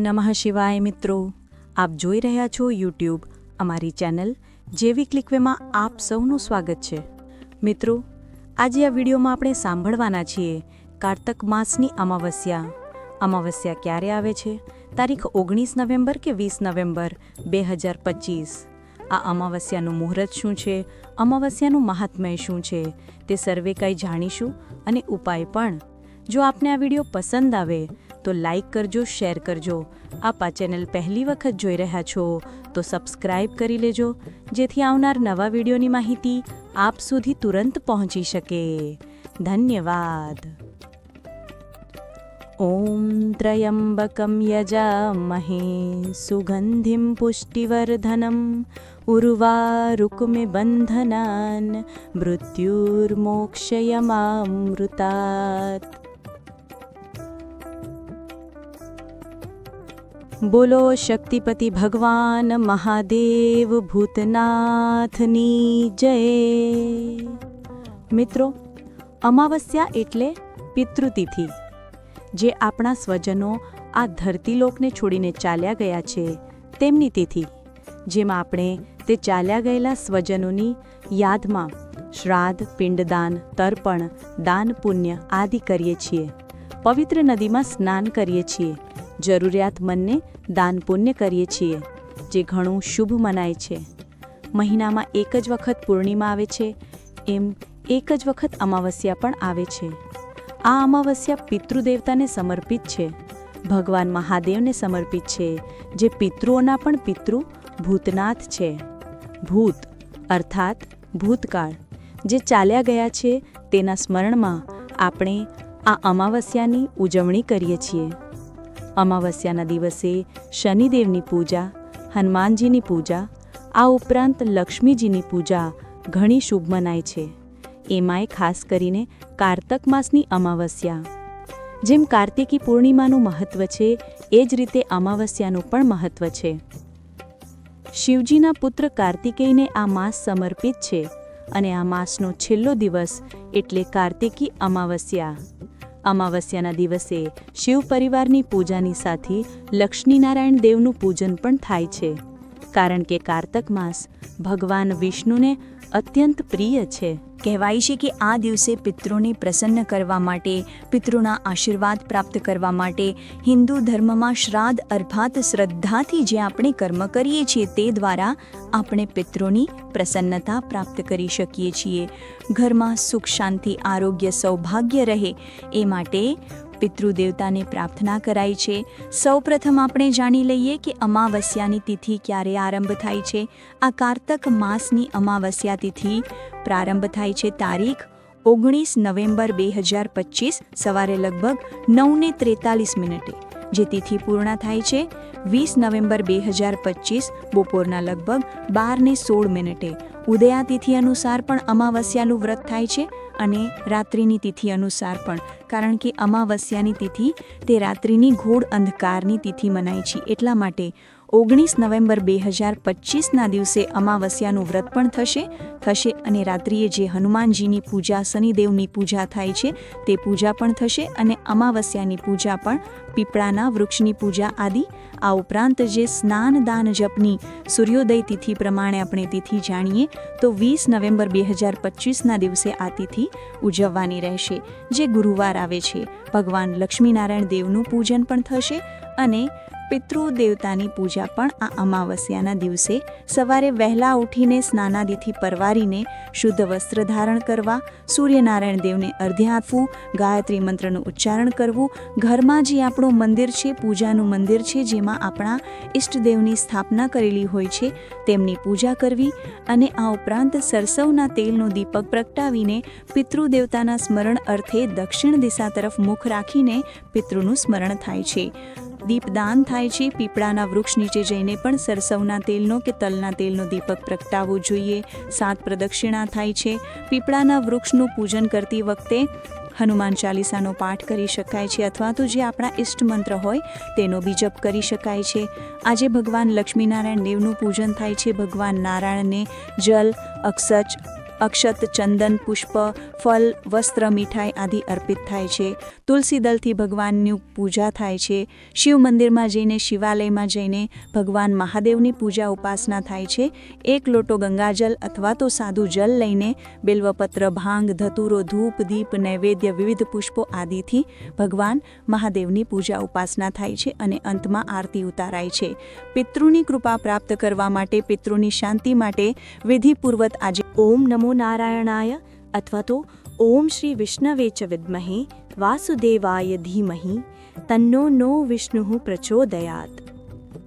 નમઃ શિવાય મિત્રો, આપ જોઈ રહ્યા છો યુટ્યુબ અમારી ચેનલ જેવી ક્લિકવેમાં આપ સૌનું સ્વાગત છે। મિત્રો, આજે આ વિડીયોમાં આપણે સાંભળવાના છીએ કારતક માસની અમાવસ્યા ક્યારે આવે છે? તારીખ 19 નવેમ્બર કે 20 નવેમ્બર 2025। આ અમાવસ્યાનું મુહૂર્ત શું છે, અમાવસ્યાનું મહાત્મ્ય શું છે તે સર્વે કંઈ જાણીશું અને ઉપાય પણ। જો આપને આ વિડીયો પસંદ આવે તો લાઈક કરજો, શેર કરજો। આપ આ ચેનલ પહેલી વખત જોઈ રહ્યા છો તો સબસ્ક્રાઈબ કરી લેજો, જેથી આવનાર નવા વિડીયોની માહિતી આપ સુધી તુરંત પહોંચી શકે। ધન્યવાદ। ઓમ ત્રયંબકમ યજામહે સુગંધિમ પુષ્ટિવર્ધનમ ઉર્વારુકમે બંધનાન મૃત્યુર્મોક્ષયમામૃતાत्। બોલો શક્તિપતિ ભગવાન મહાદેવ ભૂતનાથની જય। મિત્રો, અમાવસ્યા એટલે પિતૃતિથિ, જે આપણા સ્વજનો આ ધરતીલોકને છોડીને ચાલ્યા ગયા છે તેમની તિથિ, જેમાં આપણે તે ચાલ્યા ગયેલા સ્વજનોની યાદમાં શ્રાદ્ધ, પિંડદાન, તર્પણ, દાન, પુણ્ય આદિ કરીએ છીએ। પવિત્ર નદીમાં સ્નાન કરીએ છીએ, જરૂરિયાતમંદને દાન પુણ્ય કરીએ છીએ, જે ઘણું શુભ મનાય છે। મહિનામાં એક જ વખત પૂર્ણિમા આવે છે, એમ એક જ વખત અમાવસ્યા પણ આવે છે। આ અમાવસ્યા પિતૃદેવતાને સમર્પિત છે, ભગવાન મહાદેવને સમર્પિત છે, જે પિતૃઓના પણ પિતૃ ભૂતનાથ છે। ભૂત અર્થાત ભૂતકાળ, જે ચાલ્યા ગયા છે તેના સ્મરણમાં આપણે આ અમાવસ્યાની ઉજવણી કરીએ છીએ। અમાવસ્યાના દિવસે શનિદેવની પૂજા, હનુમાનજીની પૂજા, આ ઉપરાંત લક્ષ્મીજીની પૂજા ઘણી શુભ મનાય છે। એમાંય ખાસ કરીને કારતક માસની અમાવસ્યા, જેમ કાર્તિકી પૂર્ણિમાનું મહત્વ છે એ જ રીતે અમાવસ્યાનું પણ મહત્વ છે। શિવજીના પુત્ર કાર્તિકેયને આ માસ સમર્પિત છે અને આ માસનો છેલ્લો દિવસ એટલે કાર્તિકી અમાવસ્યા। અમાવસ્યાના દિવસે શિવ પરિવારની પૂજાની સાથે લક્ષ્મીનારાયણ દેવનું પૂજન પણ થાય છે, કારણ કે કારતક માસ ભગવાન વિષ્ણુને અત્યંત પ્રિય છે। કહેવાય છે કે આ દિવસે પિતૃને પ્રસન્ન કરવા માટે, પિતૃના આશીર્વાદ પ્રાપ્ત કરવા માટે હિન્દુ ધર્મમાં શ્રાદ્ધ અર્થાત શ્રદ્ધાથી જે આપણે કર્મ કરીએ છીએ તે દ્વારા આપણે પિતૃની પ્રસન્નતા પ્રાપ્ત કરી શકીએ છીએ। ઘરમાં સુખ, શાંતિ, આરોગ્ય, સૌભાગ્ય રહે એ માટે પિતૃદેવતાને પ્રાર્થના કરાય છે। સૌપ્રથમ આપણે જાણી લઈએ કે અમાવસ્યાની તિથિ ક્યારે આરંભ થાય છે। આ કારતક માસની અમાવસ્યા તિથિ પ્રારંભ થાય છે તારીખ 19 નવેમ્બર 2025 સવારે લગભગ 9:43, જે તિથિ પૂર્ણ થાય છે 20 નવેમ્બર 2025 બપોરના લગભગ 12:16। ઉદયા તિથિ અનુસાર પણ અમાવસ્યાનું વ્રત થાય છે અને રાત્રિની તિથિ અનુસાર પણ, કારણ કે અમાવસ્યાની તિથિ તે રાત્રિની ઘોર અંધકારની તિથિ મનાય છે, એટલા માટે 19 નવેમ્બર 2025ના દિવસે અમાવસ્યાનું વ્રત પણ થશે અને રાત્રિએ જે હનુમાનજીની પૂજા, શનિદેવની પૂજા થાય છે તે પૂજા પણ થશે અને અમાવસ્યાની પૂજા પણ પીપળાના વૃક્ષની પૂજા આદિ, આ ઉપરાંત જે સ્નાન, દાન, જપની સૂર્યોદય તિથિ પ્રમાણે આપણે તિથિ જાણીએ તો 20 નવેમ્બર 2025ના દિવસે આ તિથિ ઉજવવાની રહેશે, જે ગુરુવાર આવે છે। ભગવાન લક્ષ્મીનારાયણ દેવનું પૂજન પણ થશે અને પિતૃદેવતાની પૂજા પણ આ અમાવસ્યાના દિવસે સવારે વહેલા ઉઠીને સ્નાનાદિથી પરવારીને શુદ્ધ વસ્ત્ર ધારણ કરવા, સૂર્યનારાયણ દેવને અર્ધ્ય આપવું, ગાયત્રી મંત્રનું ઉચ્ચારણ કરવું, ઘરમાં જે આપણું મંદિર છે, પૂજાનું મંદિર છે, જેમાં આપણા ઈષ્ટદેવની સ્થાપના કરેલી હોય છે તેમની પૂજા કરવી અને આ ઉપરાંત સરસવના તેલનો દીપક પ્રગટાવીને પિતૃદેવતાના સ્મરણ અર્થે દક્ષિણ દિશા તરફ મુખ રાખીને પિતૃનું સ્મરણ થાય છે। દીપદાન થાય છે, પીપળાના વૃક્ષ નીચે જઈને પણ સરસવના તેલનો કે તલના તેલનો દીપક પ્રગટાવવો જોઈએ। 7 પ્રદક્ષિણા થાય છે। પીપળાના વૃક્ષનું પૂજન કરતી વખતે હનુમાન ચાલીસાનો પાઠ કરી શકાય છે, અથવા તો જે આપણા ઇષ્ટ મંત્ર હોય તેનો બી જપ કરી શકાય છે। આજે ભગવાન લક્ષ્મીનારાયણ દેવનું પૂજન થાય છે। ભગવાન નારાયણને જલ, અક્ષત, અક્ષત, ચંદન, પુષ્પ, ફલ, વસ્ત્ર, મીઠાઈ આદિ અર્પિત થાય છે. તુલસી દળથી ભગવાનની પૂજા થાય છે. શિવ મંદિરમાં જઈને, શિવાલયમાં જઈને ભગવાન મહાદેવની પૂજા ઉપાસના થાય છે. એક લોટો ગંગાજલ અથવા તો સાદું જલ લઈને બેલ્વપત્ર, ભાંગ, ધતુરો, ધૂપ, દીપ, નૈવેદ્ય, વિવિધ પુષ્પો આદિથી ભગવાન મહાદેવની પૂજા ઉપાસના થાય છે અને અંતમાં આરતી ઉતારાય છે. પિતૃની કૃપા પ્રાપ્ત કરવા માટે, પિતૃની શાંતિ માટે વિધિપૂર્વક આજે ઓમ નમો નારાયણાય અથવા તો ઓમ શ્રી વિષ્ણવે ચ વિદ્મહે વાસુદેવાય ધીમહિ તન્નો નો વિષ્ણુ પ્રચોદયાત.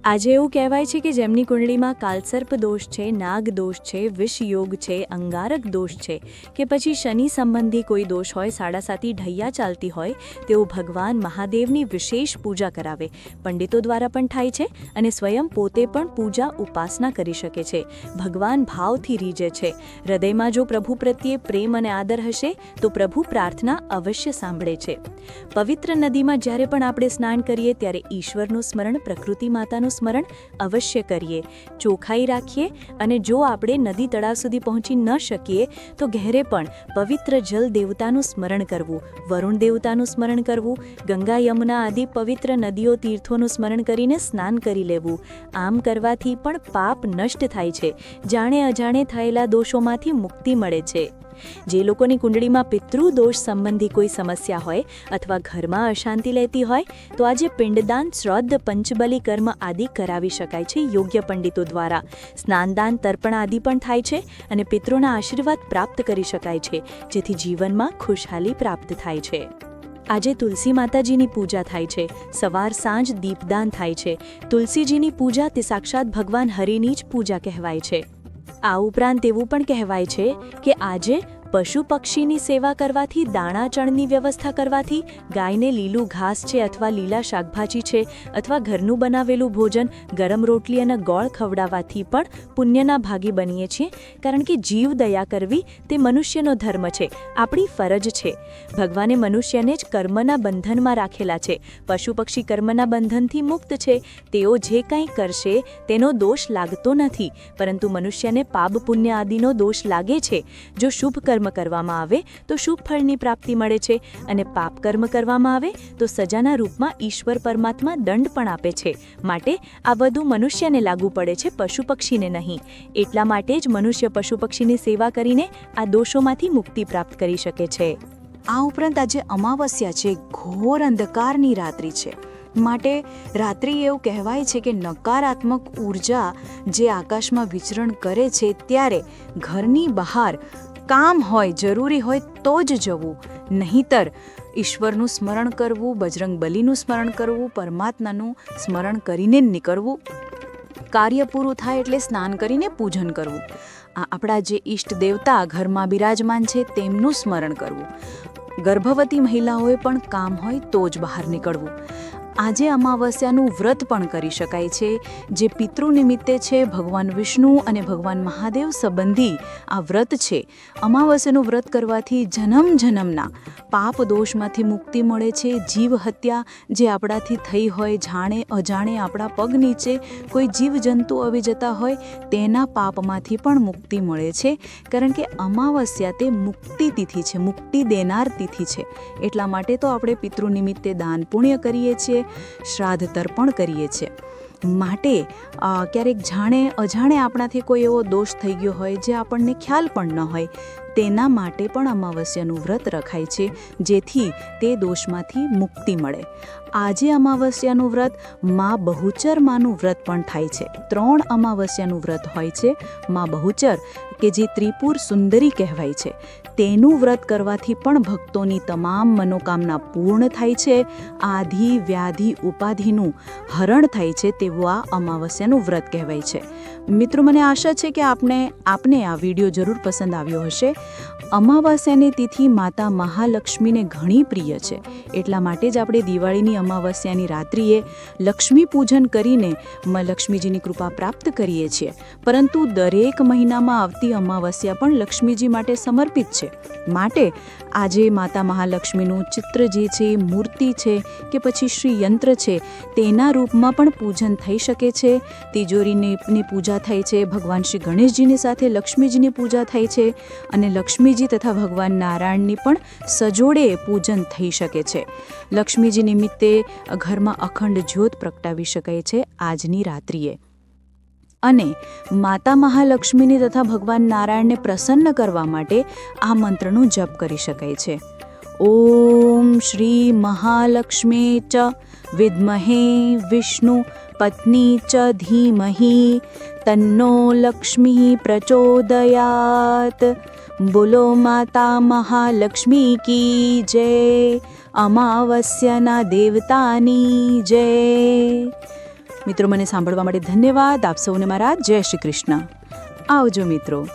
આજે એવું કહેવાય છે કે જેમની કુંડળીમાં કાલસર્પ દોષ છે, નાગ દોષ છે, વિષયોગ છે, અંગારક દોષ છે કે પછી શનિ સંબંધી કોઈ દોષ હોય, સાડાસાતી ઢૈયા ચાલતી હોય, તેઓ ભગવાન મહાદેવની વિશેષ પૂજા કરાવે. પંડિતો દ્વારા પણ થાય છે અને સ્વયં પોતે પણ પૂજા ઉપાસના કરી શકે છે. ભગવાન ભાવથી રીઝે છે. હૃદયમાં જો પ્રભુ પ્રત્યે પ્રેમ અને આદર હશે તો પ્રભુ પ્રાર્થના અવશ્ય સાંભળે છે. પવિત્ર નદીમાં જ્યારે પણ આપણે સ્નાન કરીએ ત્યારે ઈશ્વરનું સ્મરણ, પ્રકૃતિ માતાનું સ્મરણ અવશ્ય કરીએ. ચોખ્ખાઈ રાખીએ અને જો આપણે નદી તળાવ સુધી પહોંચી ન શકીએ તો ઘેરે પણ પવિત્ર જલ દેવતાનું સ્મરણ કરવું, વરુણ દેવતાનું સ્મરણ કરવું, ગંગા, યમુના આદિ પવિત્ર નદીઓ, તીર્થોનું સ્મરણ કરીને સ્નાન કરી લેવું. આમ કરવાથી પણ પાપ નષ્ટ થાય છે. જાણે અજાણે થયેલા દોષોમાંથી મુક્તિ મળે છે. જે લોકોની કુંડળીમાં પિતૃદોષ સંબંધી કોઈ સમસ્યા હોય અથવા ઘરમાં અશાંતિ લેતી હોય તો આજે પિંડદાન, શ્રાદ્ધ, પંચબલી કર્મ આદિ કરાવી શકાય છે યોગ્ય પંડિતો દ્વારા. સ્નાનદાન, તર્પણ આદિ પણ થાય છે અને પિતૃના આશીર્વાદ પ્રાપ્ત કરી શકાય છે, જેથી જીવનમાં ખુશહાલી પ્રાપ્ત થાય છે. આજે તુલસી માતાજીની પૂજા થાય છે. સવાર સાંજ દીપદાન થાય છે. તુલસીજીની પૂજા તે સાક્ષાત ભગવાન હરિની જ પૂજા કહેવાય છે. આ ઉપરાંત એવું પણ કહેવાય છે કે આજે પશુ પક્ષીની સેવા કરવાથી, દાણા ચણની વ્યવસ્થા કરવાથી, ગાયને લીલું ઘાસ છે અથવા લીલા શાકભાજી છે અથવા ઘરનું બનાવેલું ભોજન, ગરમ રોટલી અને ગોળ ખવડાવવાથી પણ પુણ્યના ભાગી બનીએ છીએ. કારણ કે જીવ દયા કરવી તે મનુષ્યનો ધર્મ છે, આપણી ફરજ છે. ભગવાને મનુષ્યને જ કર્મના બંધનમાં રાખેલા છે. પશુ પક્ષી કર્મના બંધનથી મુક્ત છે. તેઓ જે કંઈ કરશે તેનો દોષ લાગતો નથી, પરંતુ મનુષ્યને પાપ પુણ્ય આદિનો દોષ લાગે છે. જો શુભ કર્મ કરવામાં આવે તો શુભ ફળની પ્રાપ્તિ મળે છે અને પાપ કર્મ કરવામાં આવે તો સજાના રૂપમાં ઈશ્વર પરમાત્મા દંડ પણ આપે છે. માટે આ બધું મનુષ્યને લાગુ પડે છે, પશુ પક્ષીને નહીં. એટલા માટે જ મનુષ્ય પશુ પક્ષીની સેવા કરીને આ દોષોમાંથી મુક્તિ પ્રાપ્ત કરી શકે છે. આ ઉપરાંત આજે અમાવસ્યા છે, ઘોર અંધકારની રાત્રિ છે. માટે રાત્રિ એવું કહેવાય છે કે નકારાત્મક ઉર્જા જે આકાશમાં વિચરણ કરે છે ત્યારે ઘરની બહાર કામ હોય, જરૂરી હોય તો જ જવું, નહીંતર ઈશ્વરનું સ્મરણ કરવું, બજરંગ બલીનું સ્મરણ કરવું, પરમાત્માનું સ્મરણ કરીને નીકળવું. કાર્ય પૂરું થાય એટલે સ્નાન કરીને પૂજન કરવું. આપણા જે ઈષ્ટ દેવતા ઘરમાં બિરાજમાન છે તેમનું સ્મરણ કરવું. ગર્ભવતી મહિલાઓએ પણ કામ હોય તો જ બહાર નીકળવું. આજે અમાવસ્યાનું વ્રત પણ કરી શકાય છે, જે પિતૃ નિમિત્તે છે. ભગવાન વિષ્ણુ અને ભગવાન મહાદેવ સંબંધી આ વ્રત છે. અમાવસ્યાનું વ્રત કરવાથી જન્મ જન્મના પાપ દોષમાંથી મુક્તિ મળે છે. જીવ હત્યા જે આપણાથી થઈ હોય, જાણે અજાણે આપણા પગ નીચે કોઈ જીવજંતુ આવી જતા હોય તેના પાપમાંથી પણ મુક્તિ મળે છે. કારણ કે અમાવસ્યા તે મુક્તિ તિથિ છે, મુક્તિ દેનાર તિથિ છે. એટલા માટે તો આપણે પિતૃ નિમિત્તે દાન પુણ્ય કરીએ છીએ, શ્રાદ્ધ તર્પણ કરીએ છીએ. માટે ક્યારેક જાણે અજાણે આપણાથી કોઈ એવો દોષ થઈ ગયો હોય જે આપણને ખ્યાલ પણ ન હોય, તેના માટે પણ અમાવસ્યાનું વ્રત રખાય છે, જેથી તે દોષમાંથી મુક્તિ મળે. આજે અમાવસ્યાનું વ્રત મા બહુચર માનું વ્રત પણ થાય છે. 3 અમાવસ્યાનું વ્રત હોય છે. મા બહુચર કે જે ત્રિપુર સુંદરી કહેવાય છે, તેનું વ્રત કરવાથી પણ ભક્તોની તમામ મનોકામના પૂર્ણ થાય છે. આધિ વ્યાધિ ઉપાધિનું હરણ થાય છે તેવું આ અમાવસ્યાનું વ્રત કહેવાય છે. મિત્રો, મને આશા છે કે આપને આ વિડીયો જરૂર પસંદ આવ્યો હશે. અમાવસ્યાની તિથિ માતા મહાલક્ષ્મીને ઘણી પ્રિય છે. એટલા માટે જ આપણે દિવાળીની અમાવસ્યાની રાત્રિએ લક્ષ્મી પૂજન કરીને લક્ષ્મીજીની કૃપા પ્રાપ્ત કરીએ છીએ. પરંતુ દરેક મહિનામાં આવતી અમાવસ્યા પણ લક્ષ્મીજી માટે સમર્પિત છે. માટે આજે માતા મહાલક્ષ્મીનું ચિત્ર જે છે, મૂર્તિ છે કે પછી શ્રી યંત્ર છે, તેના રૂપમાં પણ પૂજન થઈ શકે છે. તિજોરીની પૂજા થાય છે. ભગવાન શ્રી ગણેશજીની સાથે લક્ષ્મીજીની પૂજા થાય છે અને લક્ષ્મીજી તથા ભગવાન નારાયણની પણ સજોડે પૂજન થઈ શકે છે. લક્ષ્મીજી નિમિત્તે ઘરમાં અખંડ જ્યોત પ્રગટાવી શકાય છે આજની રાત્રિએ. અને માતા મહાલક્ષ્મીની તથા ભગવાન નારાયણને પ્રસન્ન કરવા માટે આ મંત્રનો જપ કરી શકાય છે. ઓમ શ્રી મહાલક્ષ્મી ચ વિદ્મહે વિષ્ણુ પત્ની ચ ધીમહિ તન્નો લક્ષ્મી પ્રચોદયાત. બોલો માતા મહાલક્ષ્મી કી જય. અમાવસ્યાના દેવતાની જય. મિત્રો, મને સાંભળવા માટે ધન્યવાદ. આપ સૌને મારા જય શ્રી કૃષ્ણ. આવજો મિત્રો.